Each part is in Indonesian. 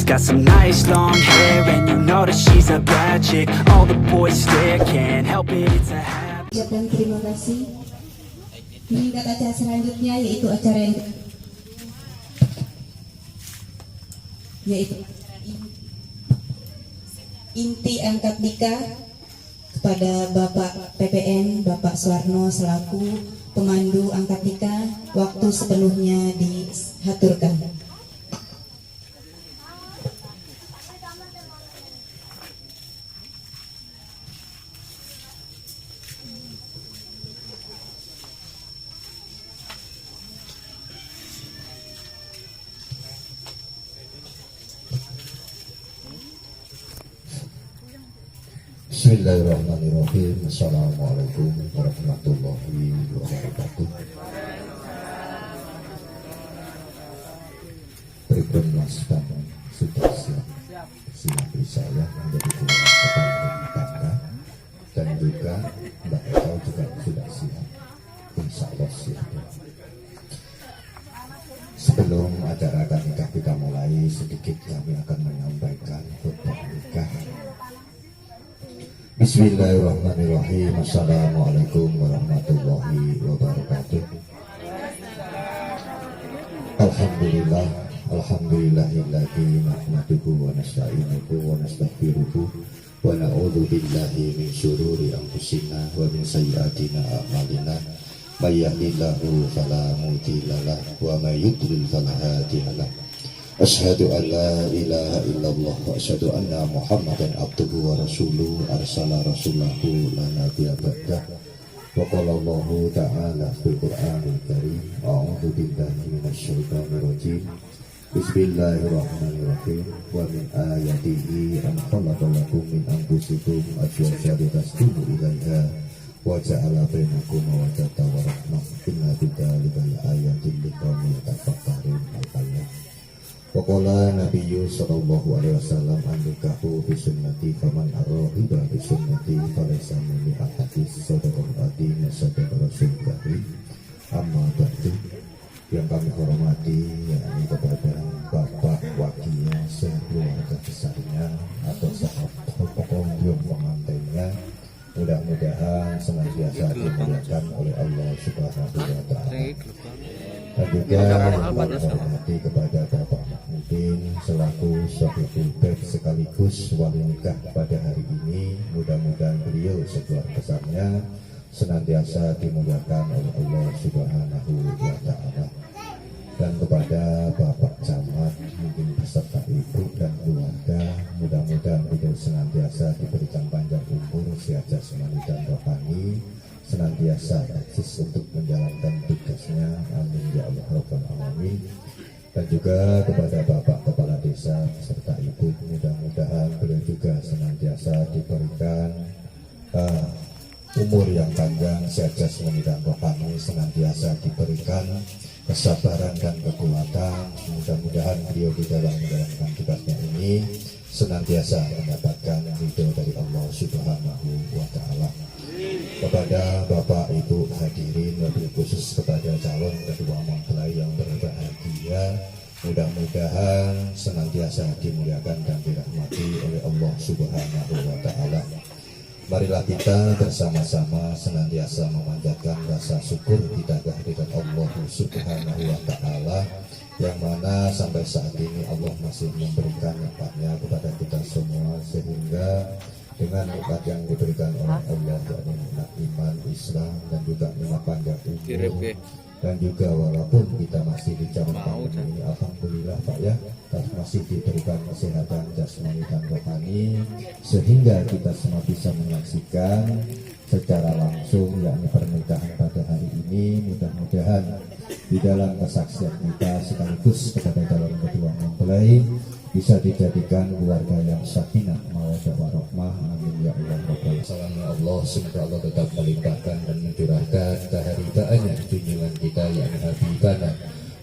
She's got some nice long hair, and you know that she's a bad chick. All the boys stare, can't help it, it's a habit. Dan terima kasih. Meningkat acara selanjutnya yaitu acara yang inti angkat nikah kepada Bapak PPN Bapak Suwarno selaku pemandu angkat nikah. Waktu sepenuhnya dihaturkan. Bismillahirrahmanirrahim. Assalamualaikum warahmatullahi wabarakatuh. Pripun Mas Bambang sudah siap saya menjadi ketua kepala rumah tangga, dan juga Mbak Eka juga sudah siap, insya Allah siap. Sebelum acara akad nikah kita mulai, sedikit kami akan menyampaikan khutbah nikah. Bismillahirrahmanirrahim. Assalamualaikum warahmatullahi wabarakatuh. Alhamdulillah, alhamdulillahilladzi nahmaduhu wa nasta'inuhu wa nastaghfiruhu wa na'udzu billahi min syururi anfusina wa min sayyiati a'malina. May yahdihillahu fala mudilla lahu wa may yudlil fala hadiya lahu. Asyhadu an la ilaha illallah wa asyhadu anna Muhammadan abduhu wa rasuluhu arsala rasulahu la nabiyya ba'dah. Wa qala Allahu ta'ala fil Qur'anil Karim, a'udzu billahi minasyaitonir rajim. Bismillahirrahmanirrahim. Wa min ayatihi an khalaqa lakum min anfusikum azwajan litaskunu ilaiha wa ja'ala bainakum mawaddatan wa rahmah. Inna fi dzalika laayatin liqaumin yatafakkarun. Al-ayat. Waqala Nabiyyu sallallahu alaihi wasallam an-nikahu bi sunnati faman arghiba bi sunnati falaysa minni ahadis. Sadaqal ati sadaqal rasulullah. Amma ba'du. Yang kami hormati yakni kepada Bapak Wakilnya sekeluarga besarnya atau sahabat pengunjung pengantinnya, mudah-mudahan senantiasa dimuliakan oleh Allah Subhanahu wa taala. Dan juga yang kami hormati kepada Bapak Mahmudin selaku Sohibul Bait sekaligus wali nikah pada hari ini, mudah-mudahan beliau sekeluarga besarnya senantiasa dimuliakan oleh Allah Subhanahu wa taala. Dan kepada Bapak Camat mungkin beserta ibu dan keluarga, mudah-mudahan beliau senantiasa diberikan panjang umur, sehat jasmani dan rohani, senantiasa eksis untuk menjalankan tugasnya. Amin ya Allah rabbal alamin. Dan juga kepada Bapak Kepala Desa serta Ibu, mudah-mudahan beliau juga senantiasa diberikan umur yang panjang, sehat jasmani dan rohani, senantiasa diberikan kesabaran dan kekuatan. Mudah-mudahan beliau di dalam menjalankan tugasnya ini senantiasa mendapatkan ridho dari Allah Subhanahu wa taala. Kepada Bapak Ibu hadirin, lebih khusus kepada calon ketua mempelai yang berbahagia, mudah-mudahan senantiasa dimuliakan dan dirahmati oleh Allah Subhanahu wa taala. Marilah kita bersama-sama senantiasa memanjatkan rasa syukur kita kehadirat Allah Subhanahu wa taala, yang mana sampai saat ini Allah masih memberikan nikmatnya kepada kita semua, sehingga dengan nikmat yang diberikan oleh Allah, yakni nikmat iman, Islam, dan juga nikmat panjang umur, dan juga walaupun kita masih di zaman pandemi ini, alhamdulillah Pak ya, masih diberikan kesehatan jasmani dan rohani, sehingga kita semua bisa menyaksikan secara langsung yakni pernikahan pada hari ini. Mudah-mudahan di dalam kesaksian kita sekaligus kepada calon kedua mempelai bisa dijadikan keluarga yang sakinah mawaddah warahmah. Amin ya Allah rabbal alamin. Allah semoga Allah tetap melimpahkan dan mencurahkan keharibaannya junjungan kita yang habibana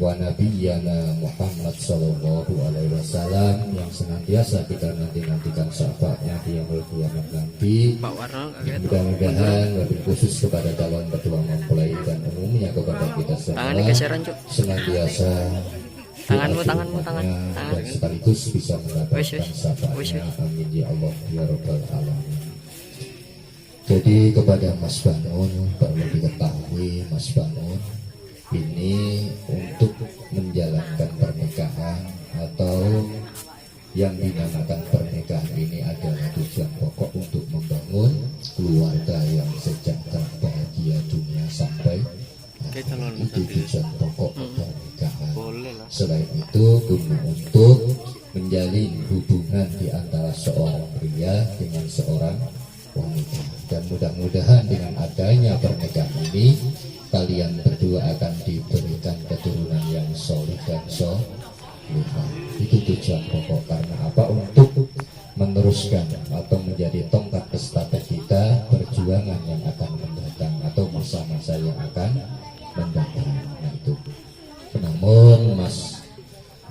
wa nabiyyana Muhammad sallallahu alaihi wasallam, yang senantiasa kita nantikan syafaatnya di yaumul qiyamah nanti. Mudah-mudahan lebih khusus kepada calon kedua mempelai dan umumnya kepada kita semua senantiasa Tanganmu, doa tangan. dan sekaligus bisa mendapatkan syafaatnya. Amin ya Allah ya Rabbal Alamin. Jadi kepada Mas Bangun perlu diketahui, Mas Bangun ini untuk menjalankan pernikahan atau yang dinamakan pernikahan ini adalah tujuan pokok untuk membangun keluarga yang sejahtera, bahagia dunia sampai akhirat. Itu tujuan pokok pernikahan. Selain itu guna untuk menjalin hubungan di antara seorang pria dengan seorang wanita. Dan mudah-mudahan dengan adanya pernikahan ini kalian berdua akan diberikan keturunan yang soleh dan solehah. Itu tujuan pokok. Karena apa? Untuk meneruskan atau menjadi tongkat estafet kita perjuangan yang akan mendatang atau masa-masa yang akan mendatang. Nah itu. Namun Mas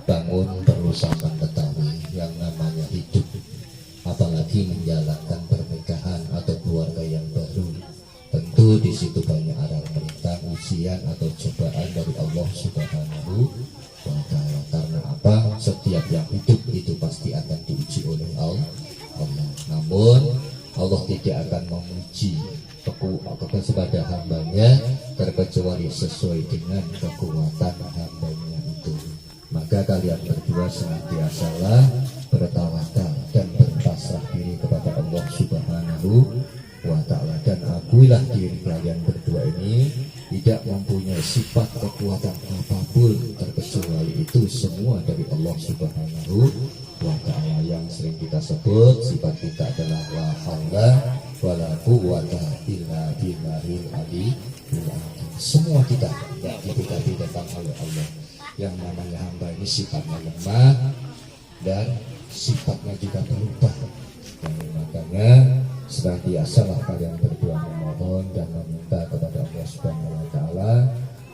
Bangun perlu sampai ketahui yang namanya hidup, apalagi menjalankan pernikahan atau keluarga yang baru, tentu di situ banyak arah merintang, ujian atau cobaan dari Allah Subhanahu wa Ta'ala. Karena apa? Setiap yang hidup itu pasti akan diuji oleh Allah. Namun Allah tidak akan memuji kepada hambanya terkecuali sesuai dengan kekuatan hambanya itu. Maka kalian berdua senantiasalah bertawakal dan berpasrah diri kepada Allah Subhanahu wa Ta'ala. Dan akuilah diri kalian berdua ini tidak mempunyai sifat kekuatan apapun, terkecuali itu semua dari Allah Subhanahu wa Ta'ala. Yang sering kita sebut sifat kita adalah la haula wala quwwata illa billahil aliyyil azim. Semua kita tidak dibeda-bedakan oleh Allah. Yang namanya hamba ini sifatnya lemah dan sifatnya juga berubah. Dan makanya senantiasalah kalian berdua memohon dan meminta kepada Allah Subhanahu wa Ta'ala,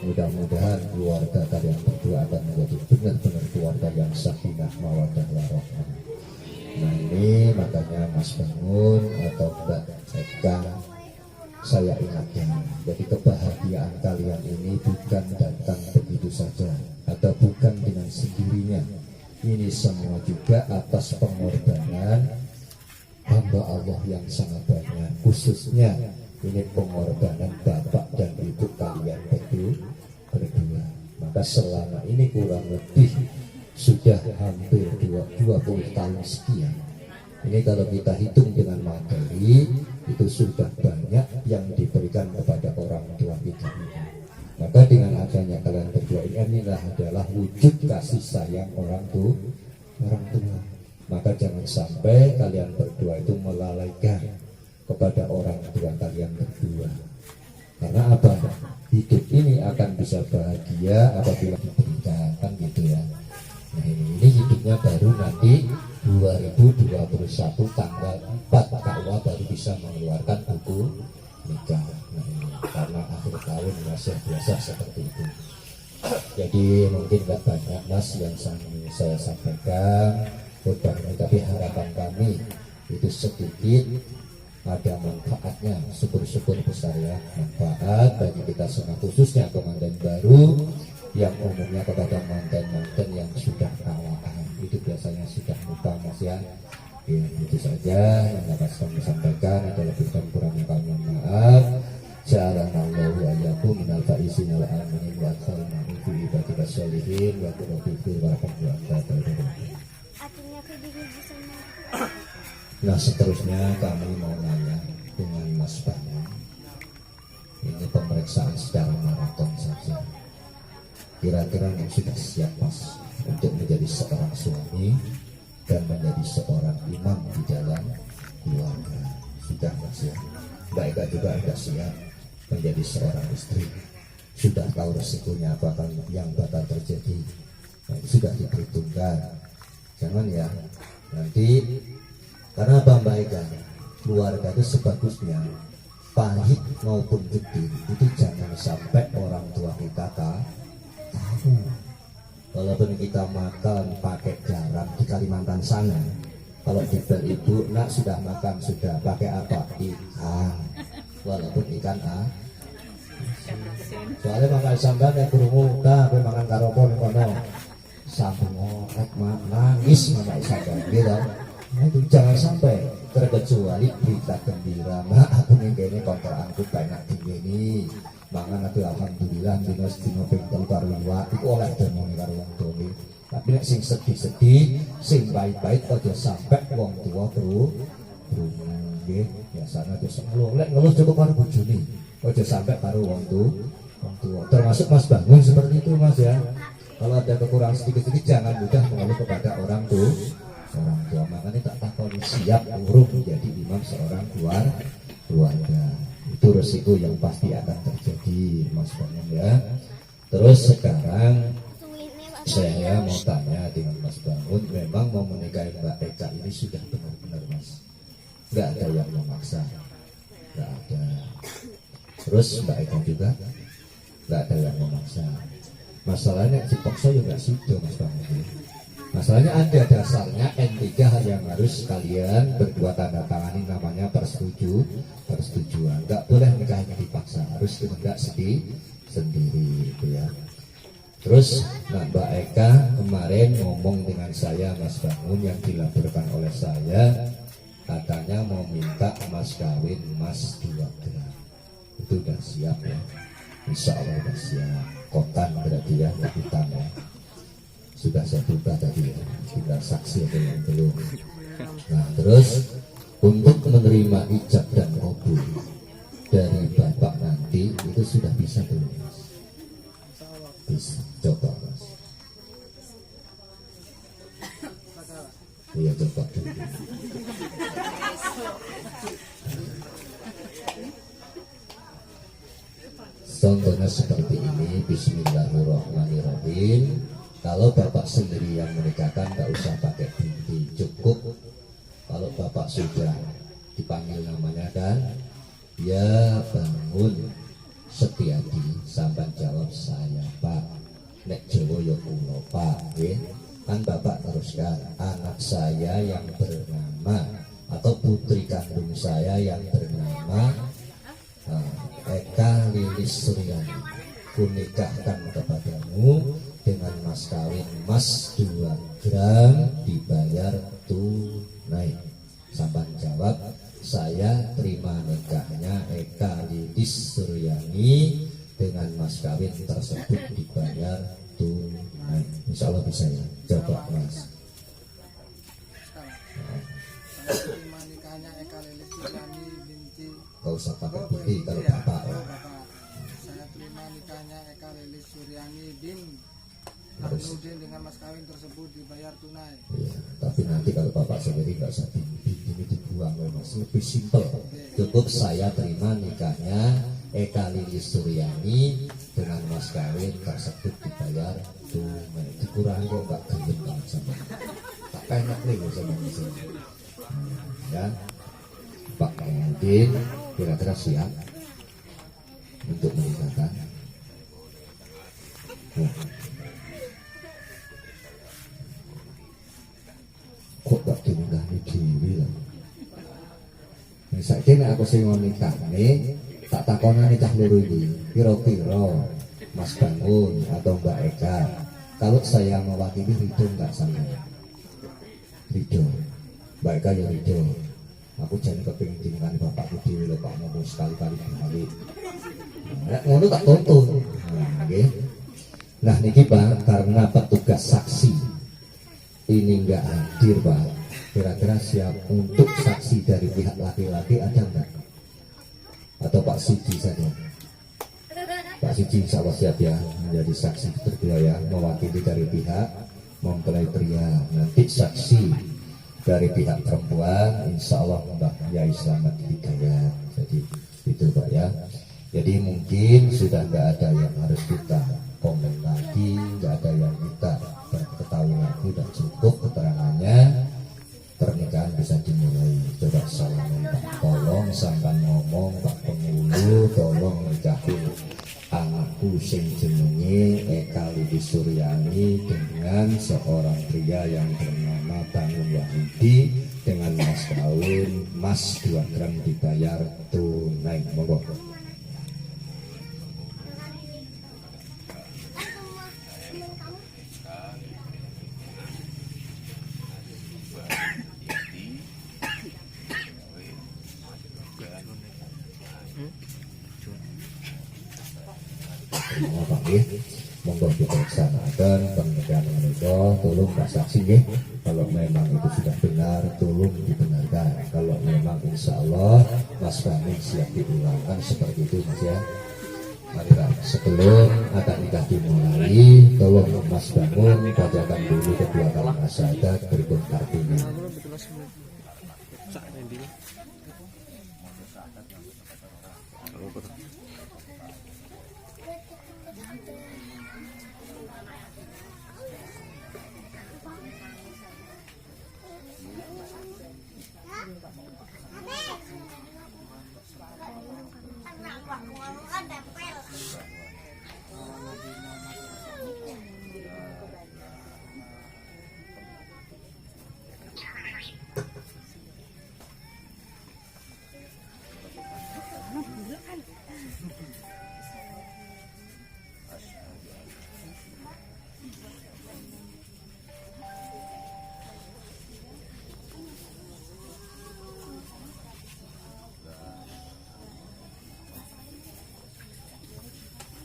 mudah-mudahan keluarga kalian berdua akan menjadi benar-benar keluarga yang sakinah mawaddah warahmah. Nah ini makanya Mas Bangun atau Mbak Eka, saya ingatkan, jadi kebahagiaan kalian ini bukan datang begitu saja atau bukan dengan sendirinya. Ini semua juga atas pengorbanan hamba Allah yang sangat banyak, khususnya ini pengorbanan bapak dan ibu kalian berdua. Maka selama ini kurang lebih sudah hampir 20 tahun sekian. Ini kalau kita hitung dengan materi itu sudah banyak yang diberikan kepada orang tua kita. Maka dengan adanya kalian berdua ini adalah wujud kasih sayang orang tua. Maka jangan sampai kalian berdua itu melalaikan kepada orang tua kalian berdua. Karena apa? Hidup ini akan bisa bahagia apabila diberikan, kan gitu ya. Nah ini hidupnya baru nanti 2021 tanggal 4 KUA baru bisa mengeluarkan buku nikah. Nah ini karena akhir tahun biasa seperti itu. Jadi mungkin nggak banyak Mas yang saya sampaikan, tapi harapan kami itu sedikit ada manfaatnya. Syukur-syukur besar ya, manfaat bagi kita semua, khususnya komandan baru yang umumnya kepada mantan-mantan yang sudah kawakan itu biasanya sudah lupa Mas ya. Ya itu saja yang dapat kami sampaikan, ada lebih dan kurangnya kami maaf. Ja'alanallahu ayyakum minal faizin wal aminin wa khalna fi ibadika sholihin wa qurrati warahmatullahi wabarakatuh. Nah seterusnya kami mau nanya dengan Mas Bangun. Ini pemeriksaan secara maraton saja. Kira-kira yang sudah siap Mas untuk menjadi seorang suami dan menjadi seorang imam di dalam keluarga? Sudah Mas ya? Mbak Eka juga sudah siap menjadi seorang istri, sudah tahu resikonya apa yang bakal terjadi. Nah, sudah diperhitungkan. Jangan ya nanti, karena apa Mbak Eka, keluarga itu sebagusnya pahit maupun gede itu jangan sampai orang tua kita tahu. Walaupun kita makan pakai garam di Kalimantan sana, kalau dibel ibu nak sudah makan sudah pakai apa? Ikan. Walaupun ikan soalnya makan sambal kayak kerungu, tapi makan karopon kono sampai ngorek nangis mama sadar gitu. Nah, itu jangan sampai terkecuali berita gembira aku ini kontraanku banyak tinggi mangan aku alhamdulillah dino pengkel karo iwak iku oleh demone karo wong tuwa. Tapi nek sing sedih-sedih sing baik-baik aja sampai wong tua nggih biasanya terus ngeluh cukup karo bojone aja sampai karo wong tua termasuk Mas Bangun seperti itu Mas ya. Kalau ada kekurangan sedikit-sedikit jangan mudah mengeluh kepada orang tua. Makanya tak takoni siap urung menjadi imam seorang keluarga. Itu resiko yang pasti akan terjadi Mas Bangun ya. Terus sekarang saya mau tanya dengan Mas Bangun, memang mau menikahi Mbak Eka ini sudah benar-benar Mas? Nggak ada yang memaksa, nggak ada. Terus Mbak Eka juga nggak ada yang memaksa. Masalahnya dipaksa ya nggak sido Mas Bangun. Masalahnya ada dasarnya N3 yang harus kalian berdua tanda tangani, namanya persetujuan. Nggak boleh nikahnya dipaksa, harus kehendak sendiri itu ya. Terus Mbak Eka kemarin ngomong dengan saya Mas Bangun yang dilaporkan oleh saya, katanya mau minta mas kawin emas 2 gram. Itu udah siap ya, insya Allah udah siap. Kotan berarti ya, hitam ya. Sudah saya buka tadi ya, tinggal saksi ada yang belum. Nah terus untuk menerima ijab dan kabul dari bapak nanti itu sudah bisa belum Mas? Bisa, coba Mas. Iya coba dulu. Contohnya seperti ini, Bismillahirrahmanirrahim. Kalau bapak sendiri yang menikahkan nggak usah pakai binti, cukup kalau bapak sudah dipanggil namanya kan, ya Bangun Setiadi, sampai jawab saya Pak, nek Jawa ya kula Pak, kan bapak teruskan anak saya yang bernama atau putri kandung saya yang bernama Eka Lilis Suryani, kunikahkan kepadamu dengan mas kawin emas 2 gram dibayar tunai. Sampai jawab saya terima nikahnya Eka Lilis Suryani dengan mas kawin tersebut dibayar tunai. Insya Allah bisa ya. Coba Mas. Terima nikahnya Eka Lilis Suryani binti. Gak usah pakai binti kalau bapak ya. Saya terima nikahnya Eka Lilis Suryani bin Harus. Arnudin dengan mas kawin tersebut dibayar tunai. Iya, tapi nanti kalau bapak sendiri nggak usah ini dibuang Mas, lebih simpel. Cukup saya terima nikahnya Eka Lilis Suryani dengan mas kawin tersebut dibayar tunai. Dikurangi kok nggak gelem banget sama. Tak enak nih sama di sini. Ya, Pak Mudin kira-kira siap untuk menikahkan. Kok gak dinikahi dhewe lah. Saiki nek aku sing nikah nih, tak takona nikah loro iki. Kira-kira Mas Bangun atau Mbak Eka, kalau saya mewakili ridho enggak sama? Ridho. Mbak Eka ya ridho. Aku jangan kepengin dinikahi bapakku dhewe lho Pak, mau sekali-kali balik. Nek ngono tak tuntun. Nah, nggih. Nah niki Pak, karena petugas saksi ini enggak hadir Pak, kira-kira siap untuk saksi dari pihak laki-laki ada enggak? Atau Pak Siji saja? Pak Siji insya Allah siap ya menjadi saksi berdua ya, mewakili dari pihak mempelai pria. Nanti saksi dari pihak perempuan insya Allah Mbak Yai Selamat Hidayat. Jadi itu Pak ya. Jadi mungkin sudah enggak ada yang harus kita komen lagi, enggak ada yang kita ketahui lagi, sudah cukup keterangannya, pernikahan bisa dimulai. Coba saya minta tolong sampai ngomong Pak Pengulu, tolong nikahin anakku sing jenenge Eka Lilis Suryani dengan seorang pria yang bernama Bangun Wahidi dengan mas kawin emas 2 gram dibayar tunai. Monggo. semua Pak nggih. Monggo dilaksanakan pernikahan menika, tolong Pak Saksi nggih. Kalau memang itu sudah benar, tolong dibenarkan. Kalau memang insya Allah Mas Bangun siap diulangkan seperti itu Mas ya. Mari Pak, sebelum akad nikah dimulai, tolong Mas Bangun bacakan dulu kedua kalimat syahadat berikut artinya.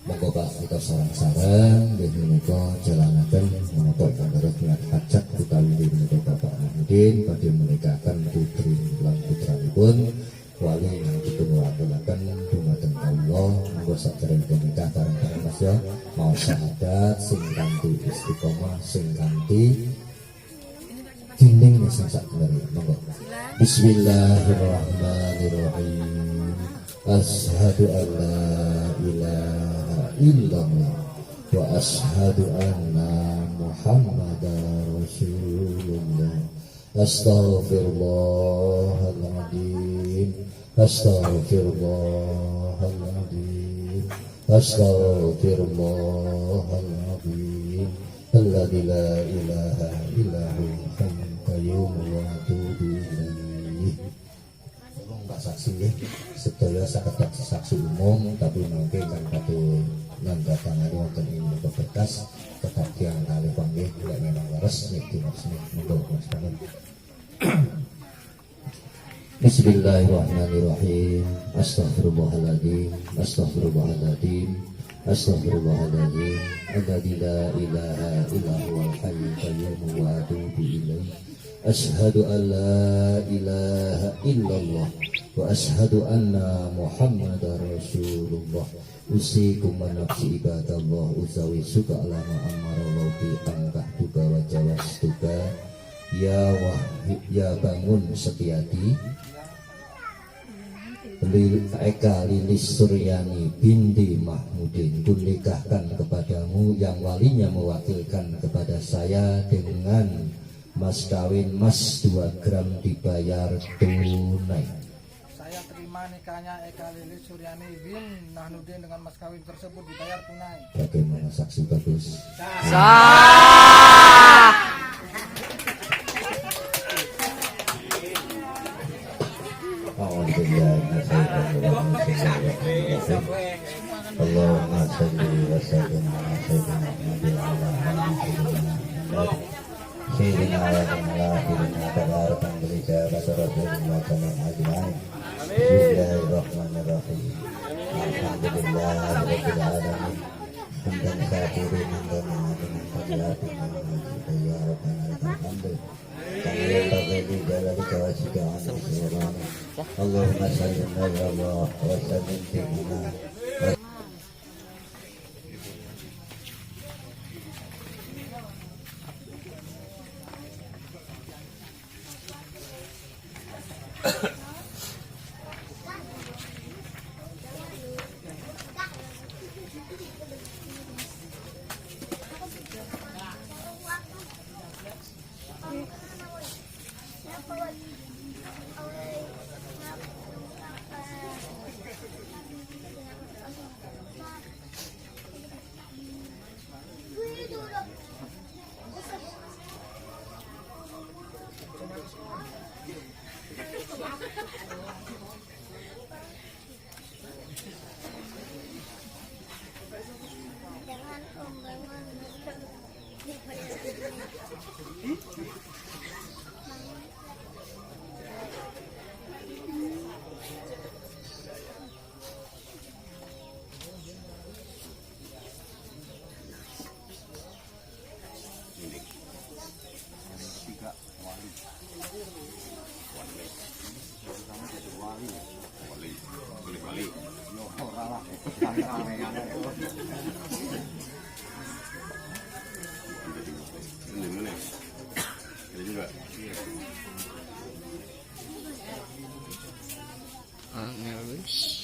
Monggo Pak, kita sarang-sarang di menika jalanaken menapa ingkang dados hajat utawi di menika Bapak Mahmudin badhe menikahkan putri lan putranipun wali yang dipunwakalaken dumateng Allah. Monggo sadèrèngipun nikah bareng-bareng Mas ya, mau syahadat sing kanthi istiqomah sing kanthi dinding sing sakbeneré. Monggo. Bismillahirrahmanirrahim. Asyhadu an la ilaha illallah wa asyhadu anna Muhammadar Rasulullah. Astaghfirullahaladzim. Astaghfirullahaladzim. Astaghfirullahaladzim. Alladzi la ilaha illa huwal hayyul qayyum wa atubu ilaih. Pak Saksi nggih, sedaya saged saksi umum tapi mangke kan badhe nandhatangani wonten ing berkas tetap tiyang kalih panggih lek memang leres nek dimaksud monggo Mas Bangun. Bismillahirrahmanirrahim. Astaghfirullahaladzim. Astaghfirullahaladzim. Astaghfirullahaladzim. Alladzi la ilaha illa huwal hayyul qayyum wa atubu ilaih. Asyhadu an la ilaha illallah wa asyhadu anna Muhammadar Rasulullah. Usikum wa nafsi ibadallah uzawi suka lama amarallahu bi angkah tuba wa jawas tuba. Ya Bangun Setiati Eka Lilis Suryani binti Mahmudin kunikahkan kepadamu yang walinya mewakilkan kepada saya dengan mas kawin mas 2 gram dibayar tunai. Saya terima nikahnya Eka Lilis Suryani bin Mahmudin dengan mas kawin tersebut dibayar tunai. Bagaimana saksi bagus? Allahumma shalli wa sallim ala sayyidina Muhammadin wa ala alihi wa sayyidina wa ala tabarakan bil ijabati rabbina tamam ajmain. Bismillahirrahmanirrahim. Alhamdulillahi rabbil alamin. Hamdan katsiran hamdan ma'luman fadilatin ya rabbana lakal hamd. Allahumma salli ala Allah wa sallim bina. Angel wis.